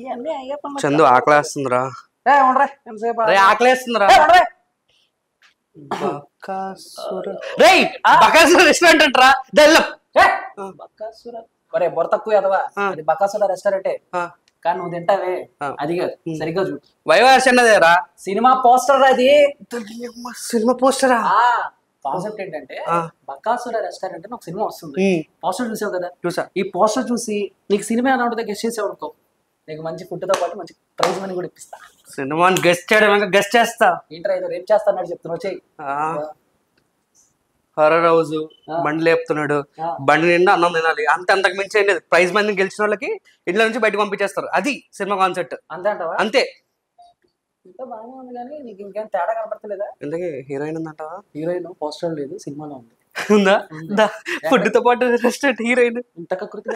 ఇవన్నీ అయ్యే పనులు. చందు ఆకలేస్తుందిరా. ఉండరా ఎంతసేపు రే ఆకలేస్తుందిరా. రేయ్ బకాసుర రెస్టారెంట్ అంటరా. బకాసుర ఒరే బొర తక్కువ ఎదవా, అది బకాసుర రెస్టారెంటే. కానీ నువ్వు తింటావే అది కాదు, సరిగ్గా చూడు. వైవాసన్నదేరా సినిమా పోస్టర్ అది. సినిమా పోస్టరా? కాన్సెప్ట్ ఏంటంటే బకాసుర రెస్టారెంట్ అని ఒక సినిమా వస్తుంది. పోస్టర్ చూసావు కదా? చూసా. ఈ పోస్టర్ చూసి నీకు సినిమా ఎలా ఉంటుందో గెస్ట్ చేసావు అనుకో, నీకు మంచి ఫుడ్ తో పాటు మంచి ప్రైజ్ మనీ కూడా ఇప్పిస్తా. సినిమాని గెస్ట్ చేయడం గెస్ట్ చేస్తా. ఏంట్రా ఏదో రేపు చేస్తా అన్నాడు, చెప్తున్నావు చెయ్యి. హర్రర్ హౌస్ బండి లేపుతున్నాడు, బండి నిండా అన్నం తినాలి, అంతకు మించి ఏం లేదు. ప్రైజ్ మనీ గెలిచిన వాళ్ళకి ఇంట్లో నుంచి బయటకు పంపించేస్తారు. అది సినిమా కాన్సెప్ట్. అంతే అంటావా? అంతే. ఇంత బాగానే ఉంది కానీ నీకు ఇంకేం తేడా కనపడతలేదా? ఎందుకు హీరోయిన్ ఉందంటావా? హీరోయిన్ పోస్టర్ లేదు, సినిమాలో ఉంది. ఉందా? ఫుడ్ తో పాటు రెస్టారెంట్ హీరోయిన్ ఇంత కృతి